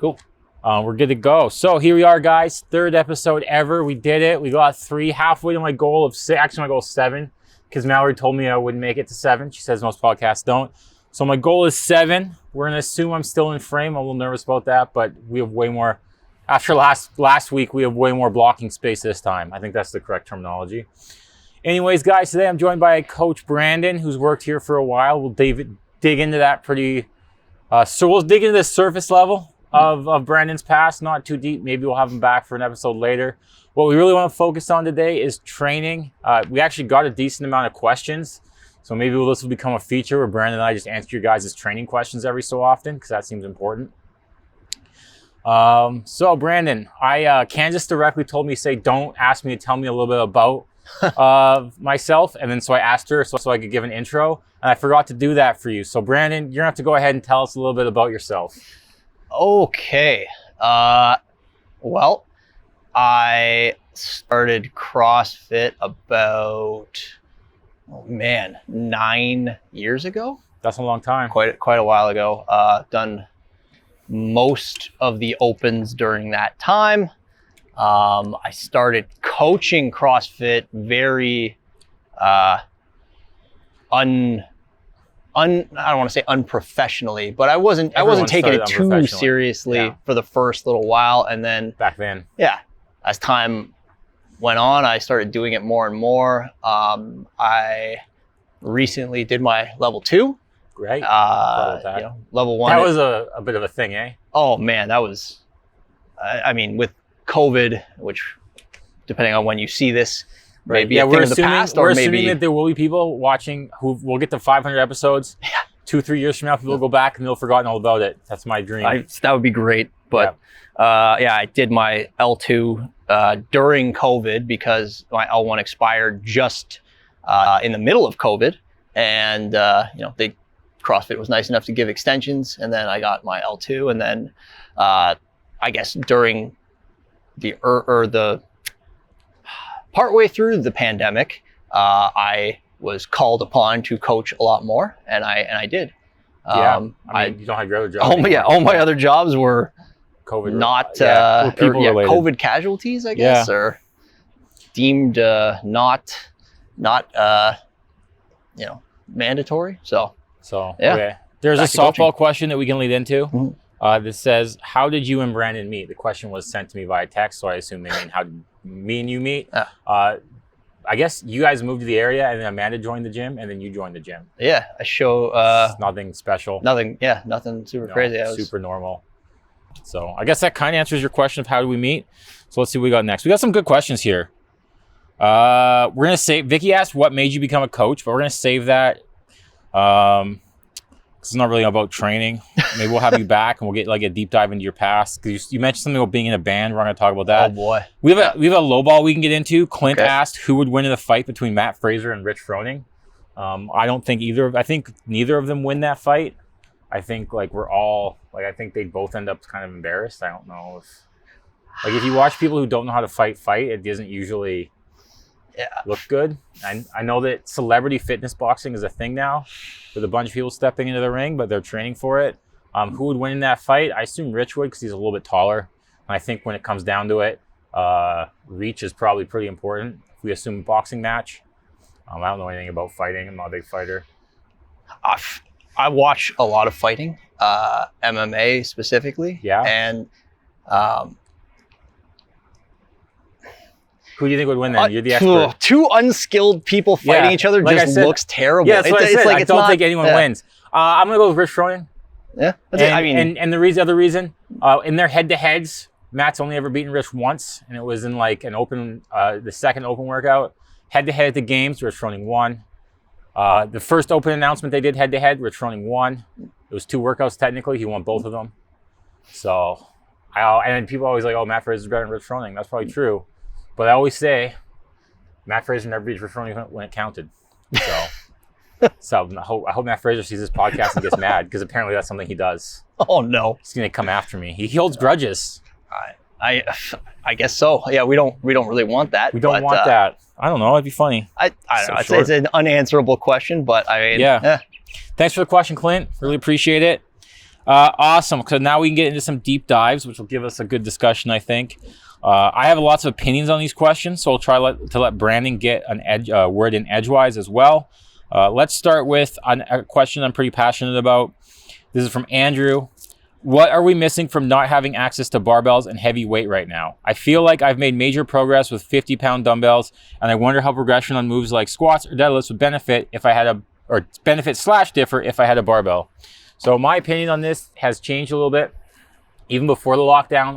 Cool. We're good to go. So here we are, guys. 3rd episode ever. We did it. We got 3, halfway to my goal of 6. Actually, my goal is 7, because Mallory told me I wouldn't make it to 7. She says most podcasts don't. So my goal is 7. We're going to assume I'm still in frame. I'm a little nervous about that, but we have way more. After last week, we have way more blocking space this time. I think that's the correct terminology. Anyways, guys, today I'm joined by Coach Brandon, who's worked here for a while. We'll dig into that pretty... so we'll dig into the surface level of Brandon's past, not too deep. Maybe we'll have him back for an episode later. What we really want to focus on today is training. We actually got a decent amount of questions. So maybe this will become a feature where Brandon and I just answer your guys' training questions every so often, because that seems important. So Brandon, Candace directly told me, say, don't ask me to tell me a little bit about myself. And then so I asked her so I could give an intro, and I forgot to do that for you. So Brandon, you're gonna have to go ahead and tell us a little bit about yourself. Okay. Well, I started CrossFit about, 9 years ago. That's a long time. Quite a while ago. Done most of the opens during that time. I started coaching CrossFit very I don't want to say unprofessionally, but I wasn't taking it too seriously for the first little while. And then back then, as time went on, I started doing it more and more. I recently did my level 2. Great. Level 1. That was a bit of a thing, eh? Oh man, that was, with COVID, which depending on when you see this, maybe a thing of the past, or maybe... We're assuming that there will be people watching who will get to 500 episodes. 2-3 years from now, people will go back and they'll have forgotten all about it. That's my dream. That would be great. But I did my L2 during COVID because my L1 expired just in the middle of COVID. And, CrossFit was nice enough to give extensions. And then I got my L2. And then I guess during the partway through the pandemic, I was called upon to coach a lot more, and I did. You don't have your other job. All my other jobs were COVID, not COVID casualties, I guess, or deemed not mandatory. So okay. There's a softball question that we can lead into. Mm-hmm. That says, how did you and Brandon meet? The question was sent to me via text, so I assume they mean how did me and you meet? I guess you guys moved to the area, and then Amanda joined the gym, and then you joined the gym. Yeah, I show... nothing special. Nothing super crazy. Super normal. So I guess that kind of answers your question of how do we meet. So let's see what we got next. We got some good questions here. We're going to save... Vicky asked, what made you become a coach? But we're going to save that. It's not really about training. Maybe we'll have you back and we'll get like a deep dive into your past. Because you mentioned something about being in a band. We're going to talk about that. Oh boy. We have a low ball we can get into. Clint asked who would win in the fight between Matt Fraser and Rich Froning. I don't think I think neither of them win that fight. I think I think they'd both end up kind of embarrassed. I don't know if you watch people who don't know how to fight, it doesn't usually look good. I know that celebrity fitness boxing is a thing now with a bunch of people stepping into the ring, but they're training for it. Who would win in that fight? I assume Rich would, because he's a little bit taller. And I think when it comes down to it, reach is probably pretty important. If we assume a boxing match, I don't know anything about fighting. I'm not a big fighter. I watch a lot of fighting, MMA specifically. Yeah. And who do you think would win then? You're the expert. Two unskilled people fighting each other looks terrible. Yeah, that's what I said. I don't think anyone wins. I'm going to go with Rich Froning. Yeah. And the other reason, in their head-to-heads, Matt's only ever beaten Rich once, and it was in an open, the second open workout. Head-to-head at the games, Rich Froning won. The first open announcement they did head-to-head, Rich Froning won. It was 2 workouts technically. He won both of them. So, and people always like, oh, Matt Fraser's better than Rich Froning. That's probably true. But I always say, Matt Fraser never beat Rich Froning when it counted. So, I hope Matt Fraser sees this podcast and gets mad, because apparently that's something he does. Oh no, he's gonna come after me. He holds grudges. I guess so. Yeah, we don't really want that. We don't want that. I don't know. It'd be funny. I don't know. I'd say it's an unanswerable question, but Thanks for the question, Clint. Really appreciate it. Awesome. So now we can get into some deep dives, which will give us a good discussion, I think. I have lots of opinions on these questions, so I'll try to let Brandon get a word in edgewise as well. Let's start with a question I'm pretty passionate about. This is from Andrew. What are we missing from not having access to barbells and heavy weight right now? I feel like I've made major progress with 50-pound dumbbells, and I wonder how progression on moves like squats or deadlifts would benefit if I had differ if I had a barbell. So my opinion on this has changed a little bit. Even before the lockdown,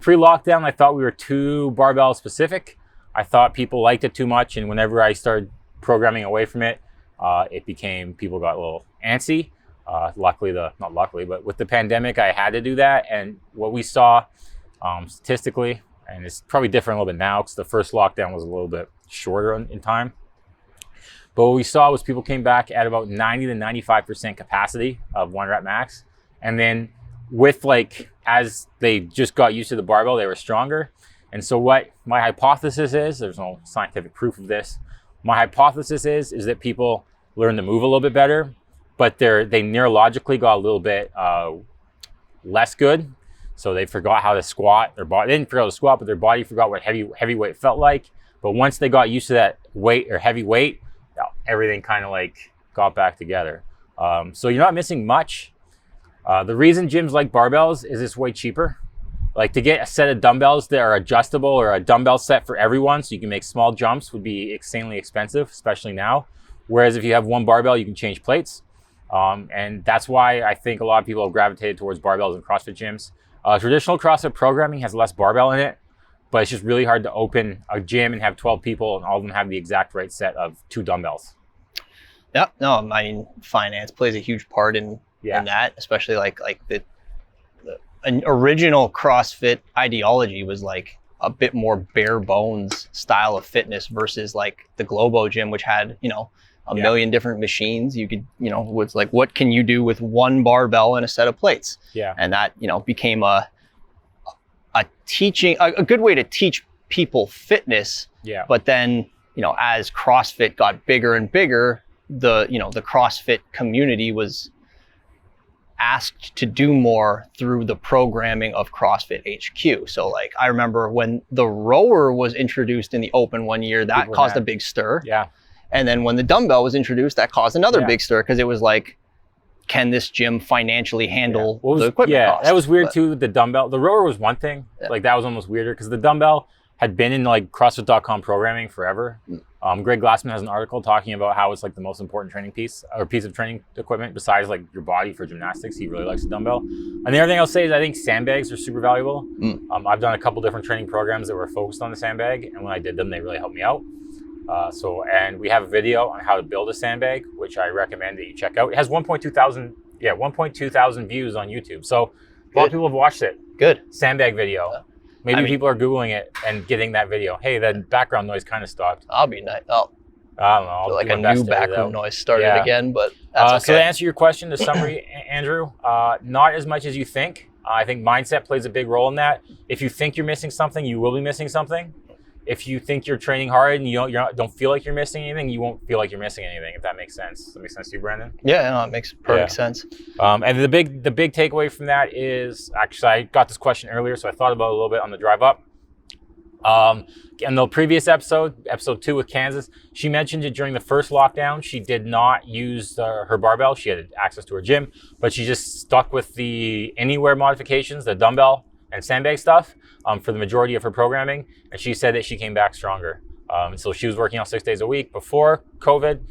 pre-lockdown, I thought we were too barbell specific. I thought people liked it too much, and whenever I started programming away from it, people got a little antsy. Not luckily, but with the pandemic, I had to do that. And what we saw statistically, and it's probably different a little bit now because the first lockdown was a little bit shorter in time. But what we saw was people came back at about 90 to 95% capacity of 1 rep max. And then as they just got used to the barbell, they were stronger. And so what my hypothesis is, there's no scientific proof of this. My hypothesis is that people learn to move a little bit better, but they neurologically got a little bit less good. So they forgot how to squat. They didn't forget how to squat, but their body forgot what heavy weight felt like. But once they got used to that weight or heavy weight, everything kind of got back together. So you're not missing much. The reason gyms like barbells is it's way cheaper. To get a set of dumbbells that are adjustable or a dumbbell set for everyone so you can make small jumps would be insanely expensive, especially now. Whereas if you have one barbell, you can change plates. And that's why I think a lot of people have gravitated towards barbells in CrossFit gyms. Traditional CrossFit programming has less barbell in it, but it's just really hard to open a gym and have 12 people and all of them have the exact right set of 2 dumbbells. Yeah, no, I mean, finance plays a huge part in that, especially the original CrossFit ideology was a bit more bare bones style of fitness versus the Globo gym, which had, a million different machines. You could, was what can you do with 1 barbell and a set of plates? Yeah. And that, became a good way to teach people fitness. Yeah. But then, as CrossFit got bigger and bigger, the CrossFit community was asked to do more through the programming of CrossFit HQ. So I remember when the rower was introduced in the open one year, that caused a big stir. Yeah. And then when the dumbbell was introduced, that caused another big stir because it was can this gym financially handle the equipment costs? That was weird too. The dumbbell, the rower was one thing. That was almost weirder because the dumbbell had been in CrossFit.com programming forever. Greg Glassman has an article talking about how it's the most important training piece of training equipment besides your body for gymnastics. He really likes the dumbbell. And the other thing I'll say is I think sandbags are super valuable. I've done a couple different training programs that were focused on the sandbag, and when I did them, they really helped me out. And we have a video on how to build a sandbag, which I recommend that you check out. It has 1.2 thousand views on YouTube. So a lot of people have watched it. Good. Sandbag video. Maybe people are Googling it and getting that video. Hey, that background noise kind of stopped. I'll be nice. I don't know. A new background noise started again, but that's okay. So to answer your question, the summary, Andrew, not as much as you think. I think mindset plays a big role in that. If you think you're missing something, you will be missing something. If you think you're training hard and you don't feel like you're missing anything, you won't feel like you're missing anything, if that makes sense. Does that make sense to you, Brandon? Yeah, no, it makes perfect sense. And the big takeaway from that is, actually, I got this question earlier, so I thought about it a little bit on the drive up. In the previous episode 2 with Kansas, she mentioned it during the first lockdown. She did not use her barbell. She had access to her gym, but she just stuck with the anywhere modifications, the dumbbell and sandbag stuff for the majority of her programming. And she said that she came back stronger. So she was working out 6 days a week before COVID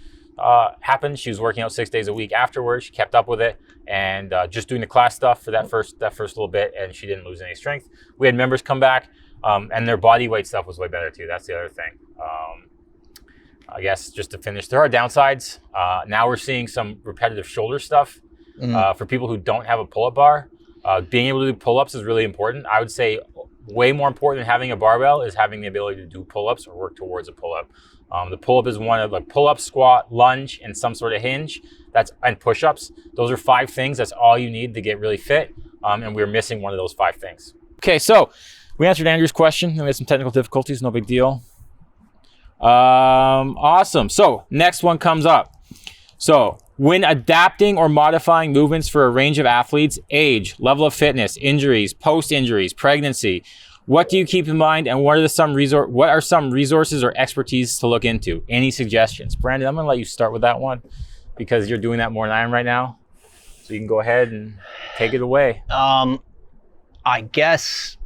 happened. She was working out 6 days a week afterwards. She kept up with it and just doing the class stuff for that first little bit, and she didn't lose any strength. We had members come back and their body weight stuff was way better too. That's the other thing. I guess just to finish, there are downsides. Now we're seeing some repetitive shoulder stuff for people who don't have a pull-up bar. Being able to do pull-ups is really important. I would say way more important than having a barbell is having the ability to do pull-ups or work towards a pull-up. The pull-up is one of pull-up, squat, lunge, and some sort of hinge. And push-ups. Those are 5 things. That's all you need to get really fit. And we're missing one of those 5 things. Okay, so we answered Andrew's question. We had some technical difficulties, no big deal. Awesome. So next one comes up. So When adapting or modifying movements for a range of athletes, age, level of fitness, injuries, post-injuries, pregnancy, what do you keep in mind, and what are some resources or expertise to look into? Any suggestions? Brandon, I'm gonna let you start with that one because you're doing that more than I am right now. So you can go ahead and take it away. I guess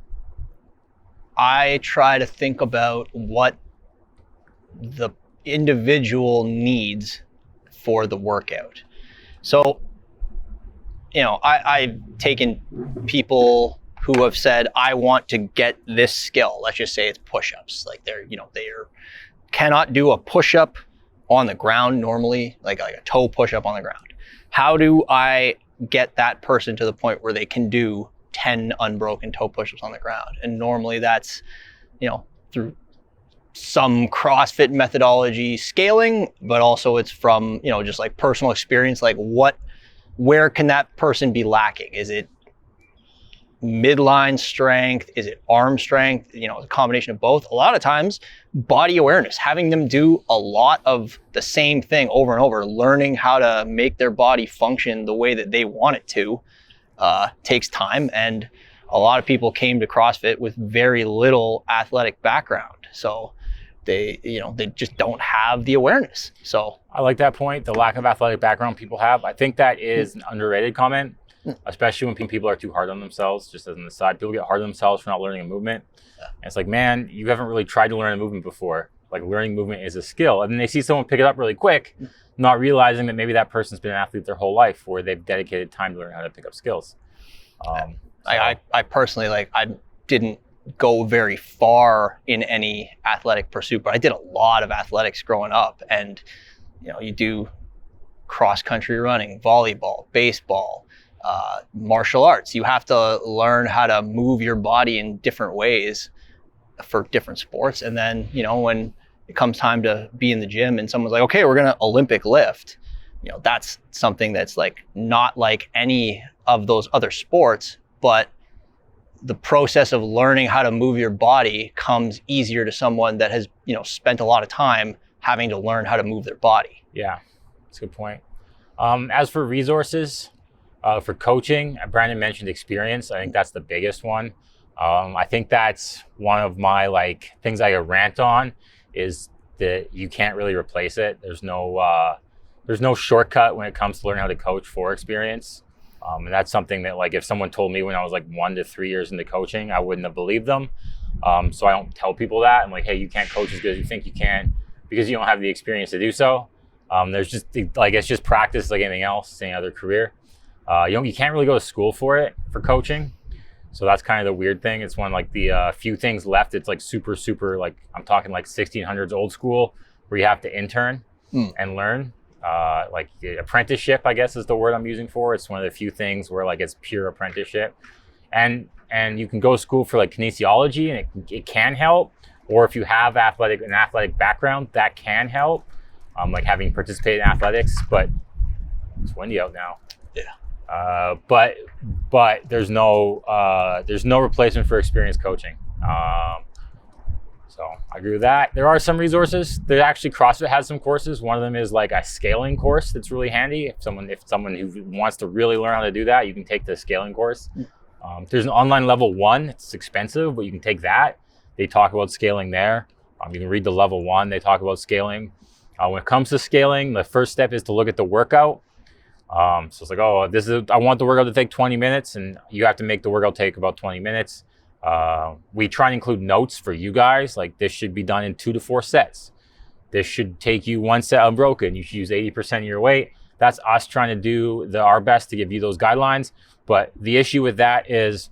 I try to think about what the individual needs for the workout. So, I've taken people who have said, I want to get this skill. Let's just say it's push-ups. Like they cannot do a push-up on the ground normally, like a toe push-up on the ground. How do I get that person to the point where they can do 10 unbroken toe push-ups on the ground? And normally that's, through some CrossFit methodology scaling, but also it's from, just like personal experience, like where can that person be lacking? Is it midline strength? Is it arm strength? A combination of both. A lot of times, body awareness, having them do a lot of the same thing over and over, learning how to make their body function the way that they want it to, takes time. And a lot of people came to CrossFit with very little athletic background. So they just don't have the awareness. So I like that point, the lack of athletic background people have. I think that is an underrated comment, especially when people are too hard on themselves. Just as an aside, people get hard on themselves for not learning a movement. Yeah. And it's like, man, you haven't really tried to learn a movement before. Like, learning movement is a skill. And then they see someone pick it up really quick, not realizing that maybe that person's been an athlete their whole life, where they've dedicated time to learn how to pick up skills. I personally, I didn't go very far in any athletic pursuit, but I did a lot of athletics growing up. And you do cross country running, volleyball, baseball, martial arts. You have to learn how to move your body in different ways for different sports. And then when it comes time to be in the gym and someone's like, okay, we're gonna Olympic lift, that's something that's like not like any of those other sports, but the process of learning how to move your body comes easier to someone that has, spent a lot of time having to learn how to move their body. Yeah, that's a good point. As for resources, for coaching, Brandon mentioned experience. I think that's the biggest one. I think that's one of my things I rant on, is that you can't really replace it. There's no shortcut when it comes to learning how to coach for experience. And that's something that if someone told me when I was 1 to 3 years into coaching, I wouldn't have believed them. So I don't tell people that. I'm like, hey, you can't coach as good as you think you can because you don't have the experience to do so. There's just it's just practice like anything else, any other career. You can't really go to school for coaching. So that's kind of the weird thing. It's one of the few things left. It's super, I'm talking 1600s old school, where you have to intern and learn. The apprenticeship, I guess, is the word I'm using for. It's one of the few things where it's pure apprenticeship, and you can go to school for kinesiology, and it can help. Or if you have an athletic background, that can help. Having participated in athletics, but it's windy out now. Yeah. But there's no replacement for experienced coaching. So I agree with that. There are some resources. CrossFit has some courses. One of them is a scaling course that's really handy. If someone who wants to really learn how to do that, you can take the scaling course. There's an online level 1. It's expensive, but you can take that. They talk about scaling there. You can read the level 1. They talk about scaling. When it comes to scaling, the first step is to look at the workout. So it's I want the workout to take 20 minutes, and you have to make the workout take about 20 minutes. We try and include notes for you guys. This should be done in 2 to 4 sets. This should take you 1 set unbroken. You should use 80% of your weight. That's us trying to do our best to give you those guidelines. But the issue with that is,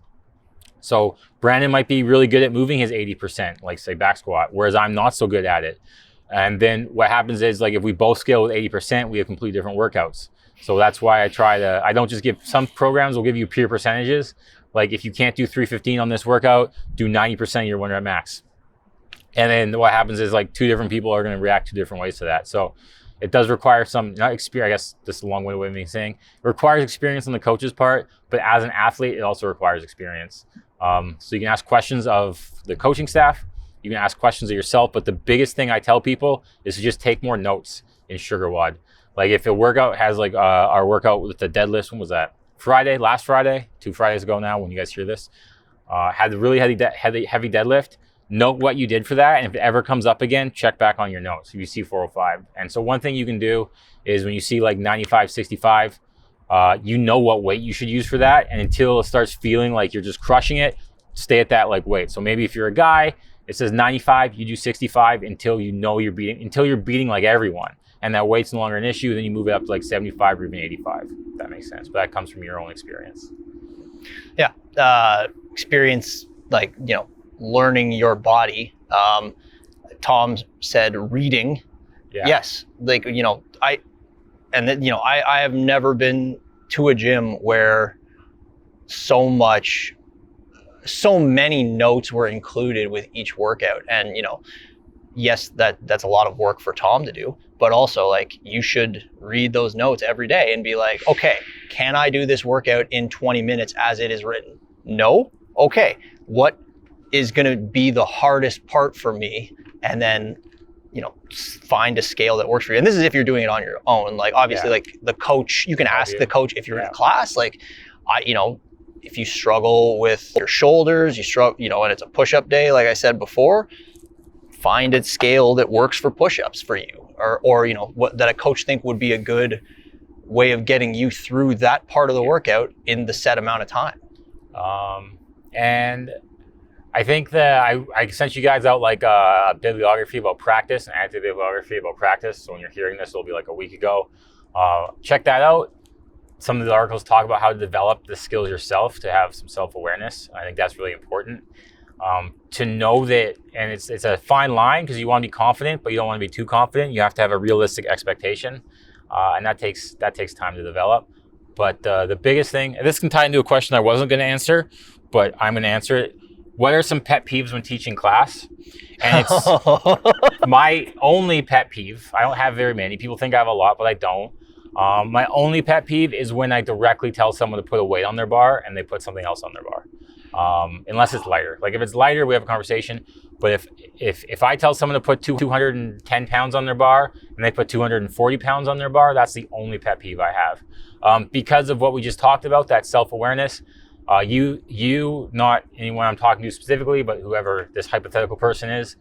so Brandon might be really good at moving his 80%, say back squat, whereas I'm not so good at it. And then what happens is if we both scale with 80%, we have completely different workouts. So that's why I don't just give, some programs will give you pure percentages. If you can't do 315 on this workout, do 90% of your 1 rep max. And then what happens is 2 different people are going to react 2 different ways to that. So it does require some, not experience, I guess this is a long way of me saying, it requires experience on the coach's part, but as an athlete, it also requires experience. So you can ask questions of the coaching staff, you can ask questions of yourself, but the biggest thing I tell people is to just take more notes in SugarWOD. Like if a workout has like our workout with the deadlifts, when was that? Last Friday, 2 Fridays ago now when you guys hear this, had the really heavy deadlift. Note what you did for that, and if it ever comes up again, check back on your notes if you see 405. And so one thing you can do is when you see like 95, 65, you know what weight you should use for that, and until it starts feeling like you're just crushing it, stay at that like weight. So maybe if you're a guy, it says 95, you do 65 until you know you're beating like everyone. And that weight's no longer an issue, then you move it up to like 75 or even 85. If that makes sense. But that comes from your own experience. Yeah. Experience, like, you know, learning your body. Thom said reading. Yeah. Yes. Like, you know, I have never been to a gym where so many notes were included with each workout. And, you know, yes, that's a lot of work for Thom to do, but also like you should read those notes every day and be like, okay, can I do this workout in 20 minutes as it is written? No? Okay. What is going to be the hardest part for me? And then, you know, find a scale that works for you. And this is if you're doing it on your own. Like obviously like the coach, you can ask the coach if you're in a class, like if you struggle with your shoulders, and it's a push-up day, like I said before, find a scale that works for push-ups for you, or you know, what that a coach think would be a good way of getting you through that part of the workout in the set amount of time. And I think that I sent you guys out like a bibliography about practice, an active bibliography about practice. So when you're hearing this, it'll be like a week ago. Check that out. Some of the articles talk about how to develop the skills yourself, to have some self-awareness. I think that's really important. To know that, and it's a fine line because you want to be confident, but you don't want to be too confident. You have to have a realistic expectation, and that takes time to develop. But the biggest thing, and this can tie into a question I wasn't going to answer, but I'm going to answer it. What are some pet peeves when teaching class? And it's my only pet peeve. I don't have very many. People think I have a lot, but I don't. My only pet peeve is when I directly tell someone to put a weight on their bar and they put something else on their bar. Unless it's lighter. Like if it's lighter, we have a conversation. But if I tell someone to put 210 pounds on their bar and they put 240 pounds on their bar, that's the only pet peeve I have. Because of what we just talked about, that self-awareness, you, not anyone I'm talking to specifically, but whoever this hypothetical person is,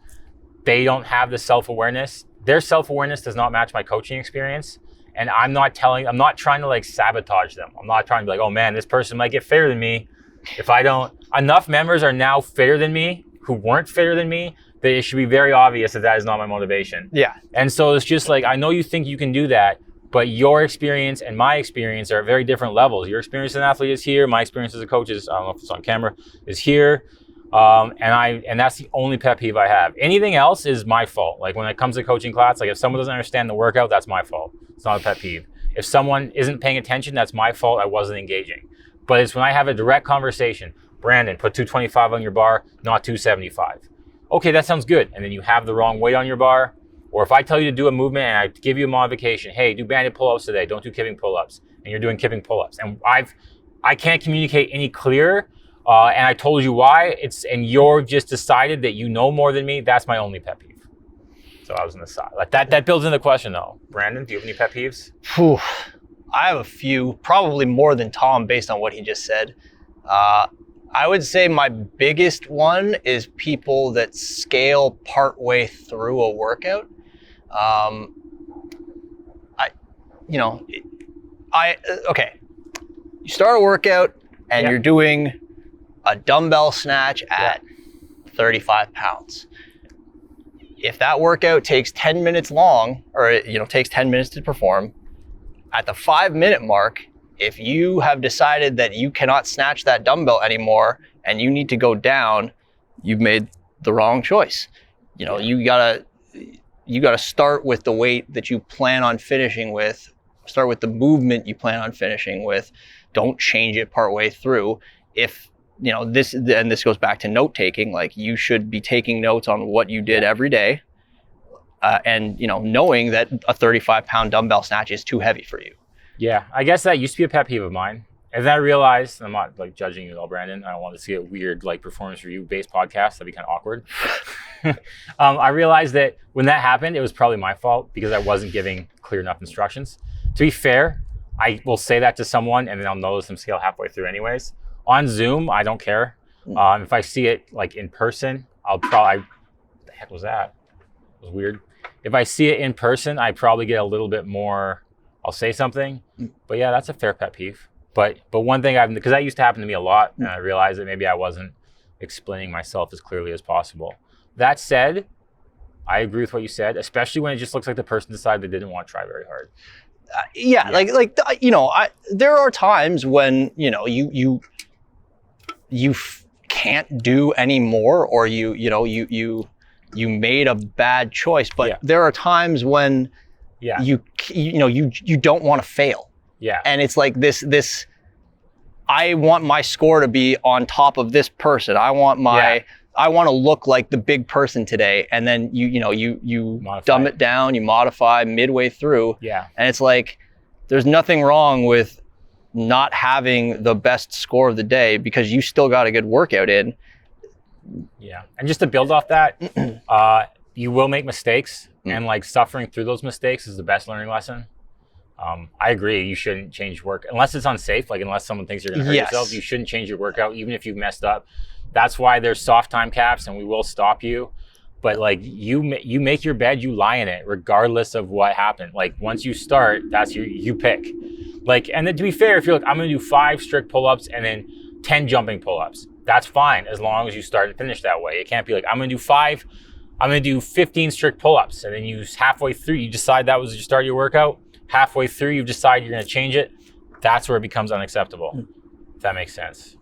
they don't have the self-awareness. Their self-awareness does not match my coaching experience. And I'm not trying to like sabotage them. I'm not trying to be like, oh man, this person might get fitter than me. If I don't, enough members are now fitter than me who weren't fitter than me, that it should be very obvious that is not my motivation. Yeah. And so it's just like, I know you think you can do that, but your experience and my experience are at very different levels. Your experience as an athlete is here. My experience as a coach is, I don't know if it's on camera, is here. And that's the only pet peeve I have. Anything else is my fault. Like when it comes to coaching class, like if someone doesn't understand the workout, that's my fault. It's not a pet peeve. If someone isn't paying attention, that's my fault. I wasn't engaging. But it's when I have a direct conversation. Brandon, put 225 on your bar, not 275. Okay, that sounds good. And then you have the wrong weight on your bar. Or if I tell you to do a movement and I give you a modification, hey, do banded pull-ups today, don't do kipping pull-ups. And you're doing kipping pull-ups. And I can't communicate any clearer. And I told you why, and you're just decided that you know more than me. That's my only pet peeve. So I was on the side. Like that builds in the question though. Brandon, do you have any pet peeves? Whew. I have a few, probably more than Thom based on what he just said. I would say my biggest one is people that scale partway through a workout. Okay. You start a workout and you're doing a dumbbell snatch at 35 pounds. If that workout takes 10 minutes long, or takes 10 minutes to perform, at the 5-minute mark, if you have decided that you cannot snatch that dumbbell anymore and you need to go down, you've made the wrong choice. You gotta start with the weight that you plan on finishing with, start with the movement you plan on finishing with. Don't change it partway through. If this goes back to note taking, like you should be taking notes on what you did every day. And knowing that a 35-pound dumbbell snatch is too heavy for you. Yeah, I guess that used to be a pet peeve of mine. And then I realized, I'm not like judging you at all, Brandon. I don't want to see a weird like performance review based podcast. That'd be kind of awkward. I realized that when that happened, it was probably my fault because I wasn't giving clear enough instructions. To be fair, I will say that to someone and then I'll notice them scale halfway through anyways. On Zoom, I don't care. If I see it like in person, I'll probably, what the heck was that? It was weird. If I see it in person, I probably get a little bit more, I'll say something. But yeah, that's a fair pet peeve. But one thing because that used to happen to me a lot, and I realized that maybe I wasn't explaining myself as clearly as possible. That said, I agree with what you said, especially when it just looks like the person decided they didn't want to try very hard. There are times when, you can't do any more, or you made a bad choice, but there are times when you don't want to fail. Yeah. And it's like this, I want my score to be on top of this person. I want to look like the big person today. And then you dumb it down, you modify midway through. Yeah. And it's like, there's nothing wrong with not having the best score of the day because you still got a good workout in. Yeah. And just to build off that, you will make mistakes and like suffering through those mistakes is the best learning lesson. I agree. You shouldn't change work unless it's unsafe. Like unless someone thinks you're going to hurt yourself, you shouldn't change your workout, even if you've messed up. That's why there's soft time caps and we will stop you. But like you make your bed, you lie in it regardless of what happened. Like once you start, that's you pick. Like, and then to be fair, if you're like, I'm going to do 5 strict pull-ups and then 10 jumping pull-ups, that's fine as long as you start and finish that way. It can't be like, I'm going to do 15 strict pull-ups and then you halfway through, you decide that was your start of your workout. Halfway through, you decide you're going to change it. That's where it becomes unacceptable. If that makes sense.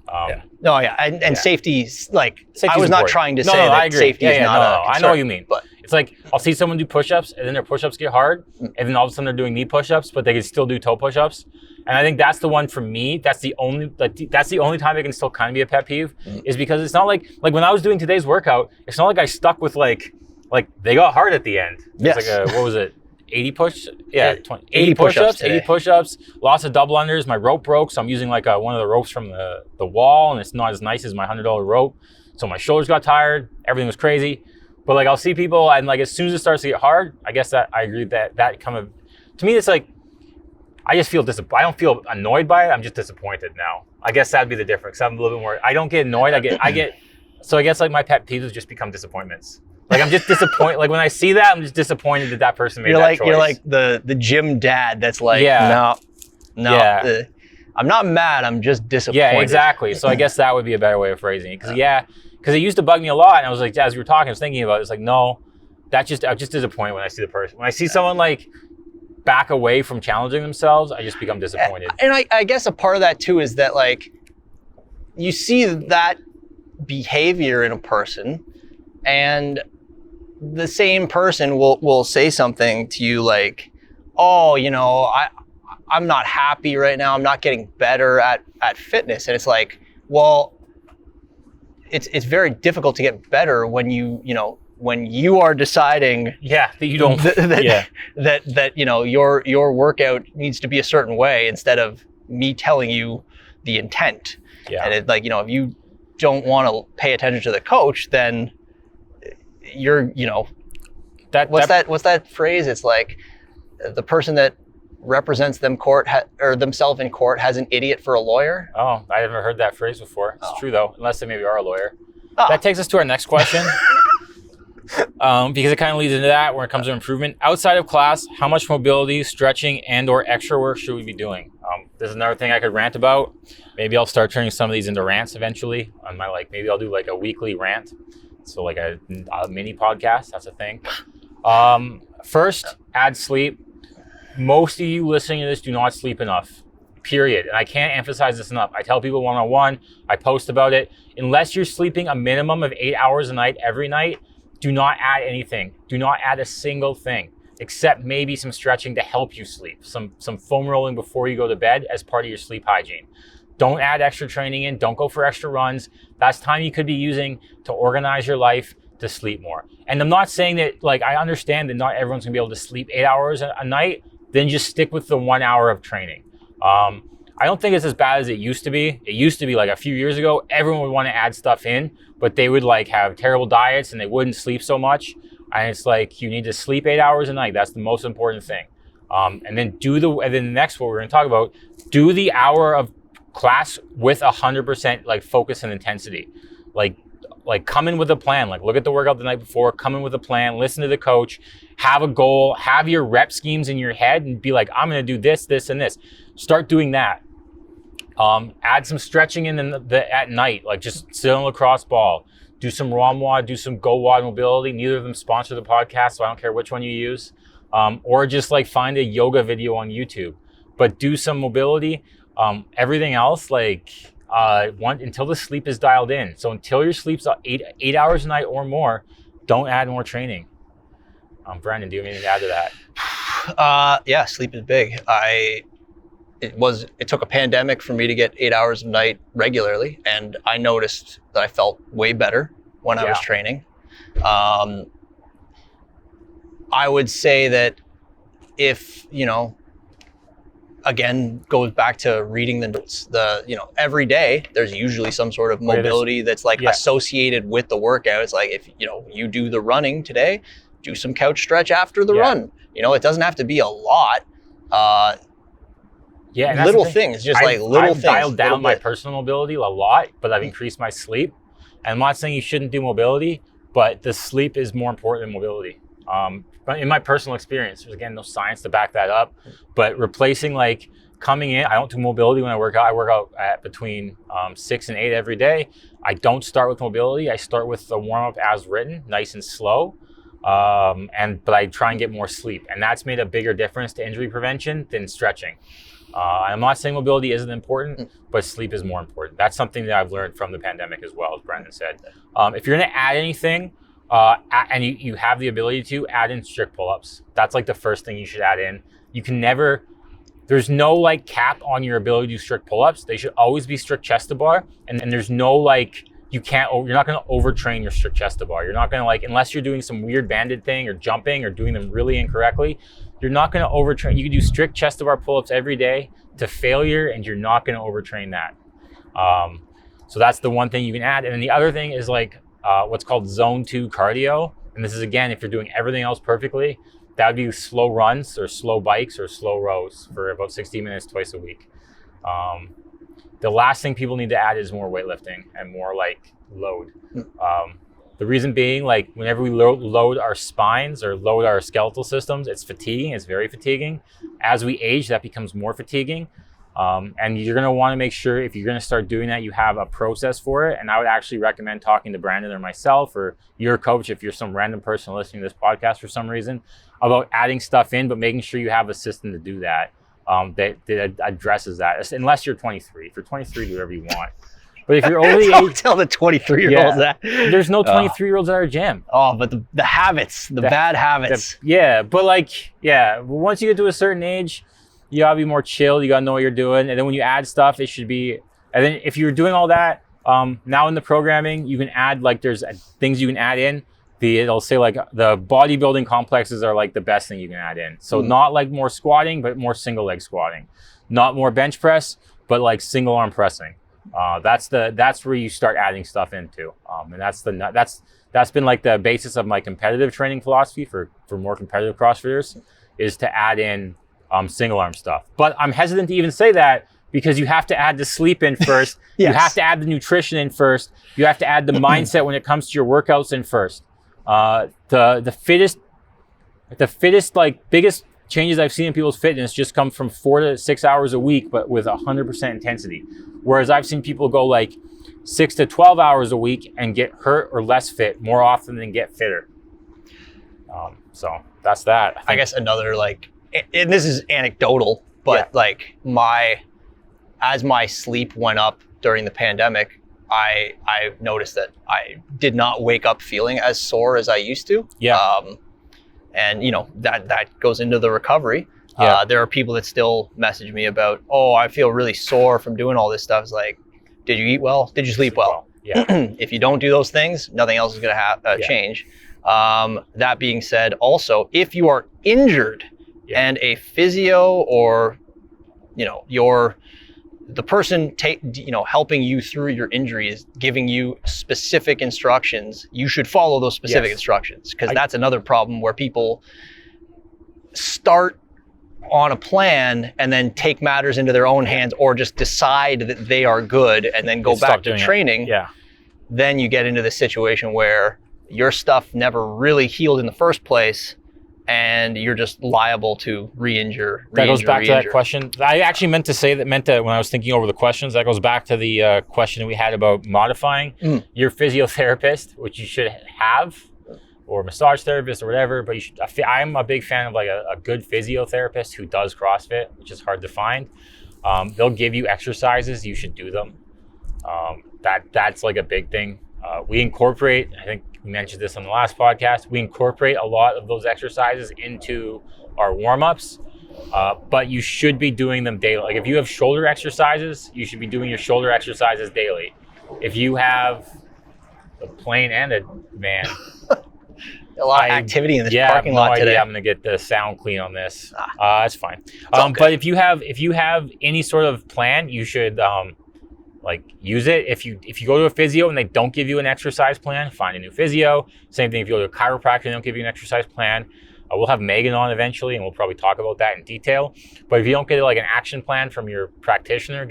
And safety, like, Safety's I was not important. than to say that safety is not a concern. I know what you mean. But it's like, I'll see someone do push-ups and then their push-ups get hard and then all of a sudden they're doing knee push-ups, but they can still do toe push-ups. And I think that's the one for me, that's the only time it can still kind of be a pet peeve is because it's not like when I was doing today's workout, it's not like I stuck with like they got hard at the end. It's like what was it? 80 push-ups, 80 push-ups, lots of double unders. My rope broke, so I'm using like one of the ropes from the wall, and it's not as nice as my $100 rope. So my shoulders got tired, everything was crazy. But like I'll see people, and like as soon as it starts to get hard, I guess that I agree that kind of, to me, it's like, I just feel I don't feel annoyed by it, I'm just disappointed now. I guess that'd be the difference. I'm a little bit more, I don't get annoyed, so I guess like my pet peeves just become disappointments. Like I'm just disappointed. Like when I see that, I'm just disappointed that person made that choice. You're like the gym dad that's like, no, I'm not mad. I'm just disappointed. Yeah, exactly. So I guess that would be a better way of phrasing it. Because it used to bug me a lot, and I was like, as we were talking, I was thinking about it. It's like, no, I'm just disappointed when I see the person. When I see someone like back away from challenging themselves, I just become disappointed. And I guess a part of that too is that like you see that behavior in a person, and the same person will say something to you like, oh, I'm not happy right now. I'm not getting better at fitness. And it's like, well, it's very difficult to get better when when you are deciding that you don't that your workout needs to be a certain way instead of me telling you the intent. And it's like, if you don't want to pay attention to the coach, then you're, what's that phrase? It's like the person that represents themselves in court has an idiot for a lawyer. Oh, I haven't heard that phrase before. It's true though, unless they maybe are a lawyer. That takes us to our next question. Because it kind of leads into that when it comes to improvement. Outside of class, how much mobility, stretching, and or extra work should we be doing? There's another thing I could rant about. Maybe I'll start turning some of these into rants eventually. Maybe I'll do like a weekly rant. So like a mini podcast, that's a thing. First, add sleep. Most of you listening to this do not sleep enough, period. And I can't emphasize this enough. I tell people one-on-one, I post about it. Unless you're sleeping a minimum of 8 hours a night every night, do not add anything. Do not add a single thing, except maybe some stretching to help you sleep. Some foam rolling before you go to bed as part of your sleep hygiene. Don't add extra training in. Don't go for extra runs. That's time you could be using to organize your life to sleep more. And I'm not saying that, I understand that not everyone's gonna be able to sleep 8 hours a night, then just stick with the 1 hour of training. I don't think it's as bad as it used to be. It used to be like a few years ago, everyone would want to add stuff in, but they would like have terrible diets and they wouldn't sleep so much. And it's like, you need to sleep 8 hours a night. That's the most important thing. And then the next, what we're going to talk about, do the hour of class with 100% like focus and intensity. Like come in with a plan, like look at the workout the night before, come in with a plan, listen to the coach, have a goal, have your rep schemes in your head and be like, I'm going to do this, this, and this. Start doing that. Add some stretching in at night, like just sit on a lacrosse ball, do some ROM WOD, do some Go WOD mobility. Neither of them sponsor the podcast, so I don't care which one you use. Or just like find a yoga video on YouTube, but do some mobility. Everything else, like until the sleep is dialed in. So until your sleep's 8 hours a night or more, don't add more training. Brandon, do you have anything to add to that? Yeah, sleep is big. It took a pandemic for me to get 8 hours a night regularly, and I noticed that I felt way better when I was training. I would say that if, again, goes back to reading the notes, every day there's usually some sort of mobility that's like associated with the workout. It's like, if, you do the running today, do some couch stretch after the run. It doesn't have to be a lot. Little things, just little things. I've dialed down my personal mobility a lot, but I've increased my sleep. And I'm not saying you shouldn't do mobility, but the sleep is more important than mobility. But in my personal experience, there's again no science to back that up, but replacing like coming in, I don't do mobility when I work out. I work out at between 6 and 8 every day. I don't start with mobility. I start with the warm up as written, nice and slow. But I try and get more sleep, and that's made a bigger difference to injury prevention than stretching. I'm not saying mobility isn't important, but sleep is more important. That's something that I've learned from the pandemic as well, as Brandon said. If you're going to add anything, and you have the ability to add in strict pull-ups. That's like the first thing you should add in. You can never, there's no like cap on your ability to do strict pull-ups. They should always be strict chest to bar. And there's no like, you're not going to overtrain your strict chest to bar. You're not going to like, unless you're doing some weird banded thing or jumping or doing them really incorrectly, you're not going to overtrain. You can do strict chest to bar pull-ups every day to failure, and you're not going to overtrain that. So that's the one thing you can add. And then the other thing is like, what's called zone 2 cardio. And this is, again, if you're doing everything else perfectly, that would be slow runs or slow bikes or slow rows for about 60 minutes twice a week. The last thing people need to add is more weightlifting and more like load. The reason being, like whenever we load our spines or load our skeletal systems, it's fatiguing, it's very fatiguing. As we age, that becomes more fatiguing. And you're going to want to make sure if you're going to start doing that, you have a process for it. And I would actually recommend talking to Brandon or myself or your coach, if you're some random person listening to this podcast for some reason, about adding stuff in, but making sure you have a system to do that, that addresses that. Unless you're 23. If you're 23, do whatever you want. But if you're over the age, tell the 23-year-olds that. There's no 23-year-olds at our gym. Oh, but the habits, the bad habits. Once you get to a certain age, you gotta be more chill. You gotta know what you're doing. And then when you add stuff, it should be, and then if you're doing all that, now in the programming, you can add, like there's things you can add in. It'll say like the bodybuilding complexes are like the best thing you can add in. So not like more squatting, but more single leg squatting. Not more bench press, but like single arm pressing. That's where you start adding stuff into. And that's been like the basis of my competitive training philosophy for more competitive CrossFitters, is to add in single arm stuff. But I'm hesitant to even say that because you have to add the sleep in first. Yes. You have to add the nutrition in first. You have to add the mindset when it comes to your workouts in first. The fittest, like biggest changes I've seen in people's fitness just come from 4 to 6 hours a week, but with 100% intensity. Whereas I've seen people go like 6 to 12 hours a week and get hurt or less fit more often than get fitter. So that's that. I guess another like, and this is anecdotal, but like as my sleep went up during the pandemic, I noticed that I did not wake up feeling as sore as I used to. And that goes into the recovery. There are people that still message me about, I feel really sore from doing all this stuff. It's like, did you eat well? Did you sleep well? If you don't do those things, nothing else is going to change. That being said, also, if you are injured and a physio or, your the person helping you through your injury is giving you specific instructions. You should follow those specific instructions, because that's another problem where people start on a plan and then take matters into their own hands, or just decide that they are good and then go back to training. Then you get into the situation where your stuff never really healed in the first place, and you're just liable to re-injure. That goes back to that question. I actually meant that when I was thinking over the questions, that goes back to the question we had about modifying. Your physiotherapist, which you should have, or massage therapist or whatever, but you should. I'm a big fan of like a good physiotherapist who does CrossFit, which is hard to find. They'll give you exercises, you should do them. That's like a big thing. We incorporate, I think we mentioned this on the last podcast, we incorporate a lot of those exercises into our warm-ups, but you should be doing them daily. Like if you have shoulder exercises, you should be doing your shoulder exercises daily. If you have a plane and a van, a lot of activity in this parking lot today. I'm gonna get the sound clean on this. That's fine. But if you have any sort of plan, you should like use it. If you go to a physio and they don't give you an exercise plan, find a new physio. Same thing if you go to a chiropractor and they don't give you an exercise plan. We'll have Megan on eventually, and we'll probably talk about that in detail. But if you don't get like an action plan from your practitioner,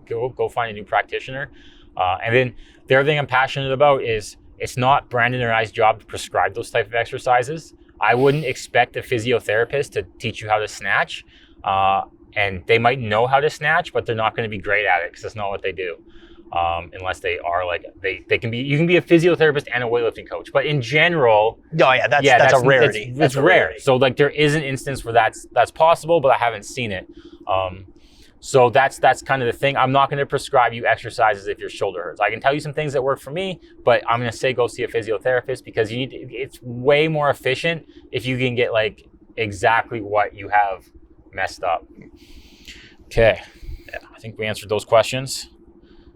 go find a new practitioner. And then the other thing I'm passionate about is it's not Brandon or I's job to prescribe those type of exercises. I wouldn't expect a physiotherapist to teach you how to snatch. And they might know how to snatch, but they're not going to be great at it because that's not what they do. Unless they are like, they can be, you can be a physiotherapist and a weightlifting coach, but in general, that's a rarity. It's rare. So like there is an instance where that's possible, but I haven't seen it. So that's kind of the thing. I'm not going to prescribe you exercises if your shoulder hurts. I can tell you some things that work for me, but I'm going to say go see a physiotherapist, because it's way more efficient if you can get like exactly what you have messed up. Okay. I think we answered those questions.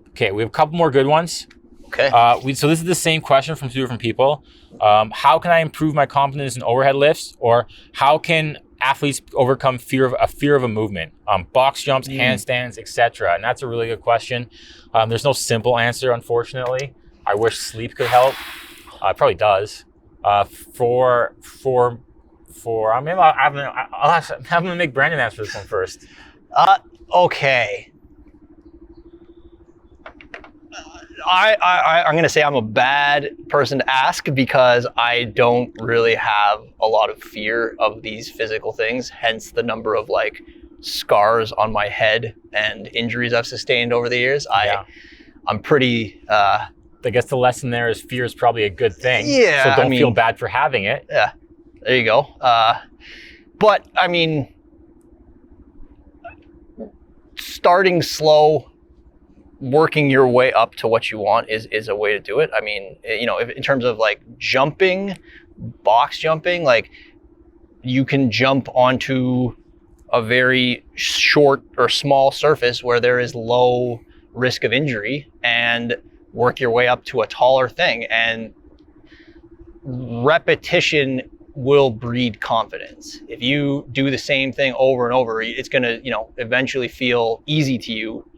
Okay, we have a couple more good ones. Okay. So this is the same question from two different people. How can I improve my confidence in overhead lifts, or how can athletes overcome fear of a movement? Box jumps, handstands, etc. And that's a really good question. There's no simple answer, unfortunately. I wish sleep could help. It probably does. I'm gonna make Brandon answer this one first. Okay. I'm going to say I'm a bad person to ask, because I don't really have a lot of fear of these physical things, hence the number of like scars on my head and injuries I've sustained over the years. I'm pretty... I guess the lesson there is fear is probably a good thing. Yeah. So don't feel bad for having it. Yeah. There you go. But I mean, starting slow, working your way up to what you want is a way to do it. I mean, if, in terms of like jumping, box jumping, like you can jump onto a very short or small surface where there is low risk of injury and work your way up to a taller thing. And repetition will breed confidence. If you do the same thing over and over, it's going to, eventually feel easy to you.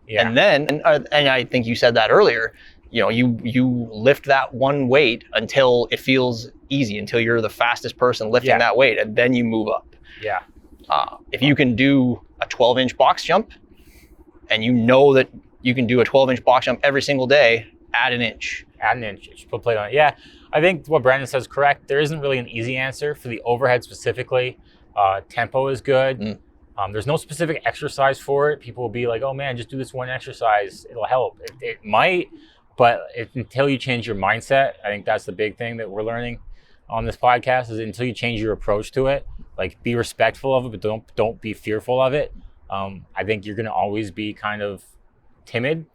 Yeah. And then, and I think you said that earlier, you lift that one weight until it feels easy, until you're the fastest person lifting that weight, and then you move up. Yeah. If you can do a 12-inch box jump, and you know that you can do a 12-inch box jump every single day, add an inch. Add an inch. Just put plate on it. Yeah. I think what Brandon says is correct. There isn't really an easy answer for the overhead specifically. Tempo is good. There's no specific exercise for it. People will be like, oh man, just do this one exercise. It'll help. It might, but until you change your mindset, I think that's the big thing that we're learning on this podcast, is until you change your approach to it, like be respectful of it, but don't be fearful of it. I think you're going to always be kind of timid.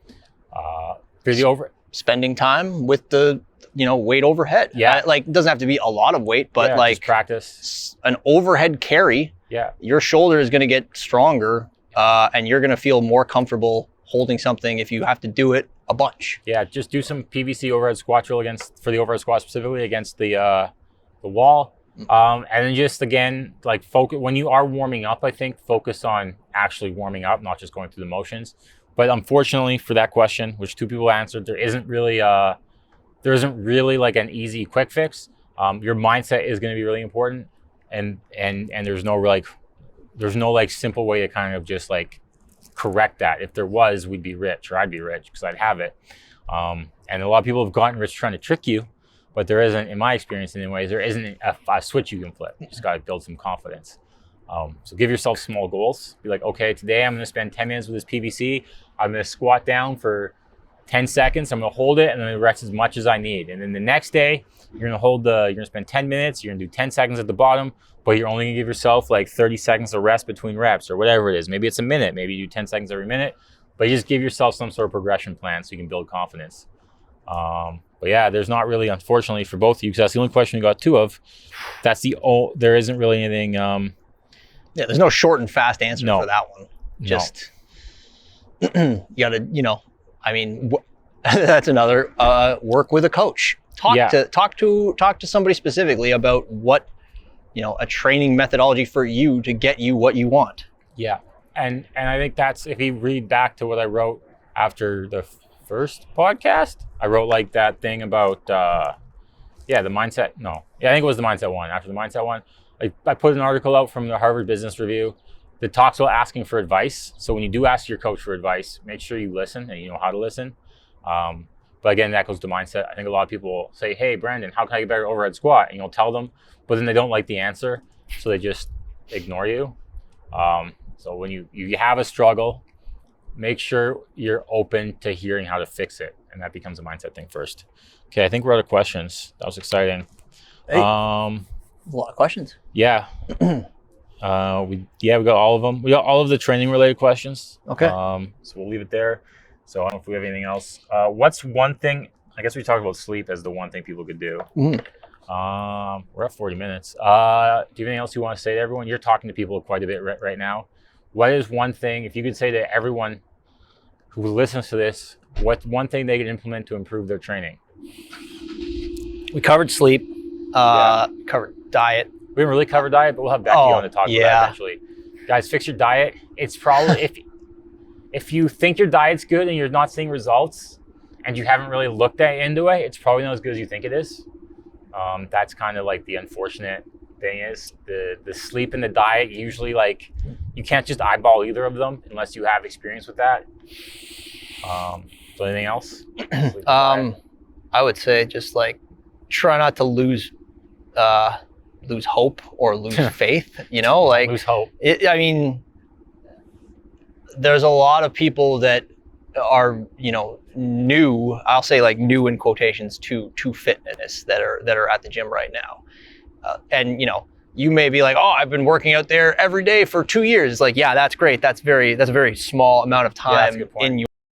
Spending time with the weight overhead. Yeah. Like it doesn't have to be a lot of weight, but like just practice an overhead carry. Yeah. Your shoulder is going to get stronger, and you're going to feel more comfortable holding something if you have to do it a bunch. Yeah. Just do some PVC overhead squat drill for the overhead squat specifically against the wall. And then just again, like focus when you are warming up. I think focus on actually warming up, not just going through the motions. But unfortunately, for that question, which 2 people answered, there isn't really like an easy quick fix. Your mindset is going to be really important, and there's no like simple way to kind of just like correct that. If there was, we'd be rich, or I'd be rich because I'd have it. And a lot of people have gotten rich trying to trick you, but there isn't, in my experience anyways, there isn't a switch you can flip. You just got to build some confidence. So give yourself small goals. Be like, okay, today I'm going to spend 10 minutes with this PVC. I'm going to squat down for 10 seconds. I'm going to hold it and then rest as much as I need. And then the next day, you're going to spend 10 minutes. You're going to do 10 seconds at the bottom, but you're only going to give yourself like 30 seconds of rest between reps or whatever it is. Maybe it's a minute. Maybe you do 10 seconds every minute, but you just give yourself some sort of progression plan so you can build confidence. But yeah, there's not really, unfortunately, for both of you, because that's the only question we got 2 of. There isn't really anything. Yeah, there's no short and fast answer for that one. Just, you gotta, that's another, work with a coach. Talk to somebody specifically about what, a training methodology for you to get you what you want. Yeah. And I think that's, if you read back to what I wrote after the first podcast, I wrote like that thing about, the mindset. No, yeah, I think it was the mindset one. After the mindset one, I put an article out from the Harvard Business Review that talks about asking for advice. So when you do ask your coach for advice, make sure you listen and you know how to listen. But again, that goes to mindset. I think a lot of people say, hey, Brandon, how can I get better overhead squat? And you'll tell them, but then they don't like the answer. So they just ignore you. So when you have a struggle, make sure you're open to hearing how to fix it. And that becomes a mindset thing first. Okay, I think we're out of questions. That was exciting. Hey, a lot of questions. Yeah. We got all of them. We got all of the training related questions. Okay. So we'll leave it there. So I don't know if we have anything else. What's one thing, I guess we talked about sleep as the one thing people could do. We're at 40 minutes. Do you have anything else you want to say to everyone? You're talking to people quite a bit right now. What is one thing, if you could say to everyone who listens to this, what's one thing they could implement to improve their training? We covered sleep, covered diet. We didn't really cover diet, but we'll have Becky on to talk about that eventually. Guys, fix your diet. It's probably, if you think your diet's good and you're not seeing results and you haven't really looked into it, it's probably not as good as you think it is. That's kind of like the unfortunate thing is the sleep and the diet, usually like you can't just eyeball either of them unless you have experience with that. So anything else? I would say just like try not to lose hope or lose faith, like lose hope. There's a lot of people that are, new, I'll say like new in quotations to fitness that are at the gym right now. And you may be like, oh, I've been working out there every day for 2 years. It's like, yeah, that's great. That's a very small amount of time in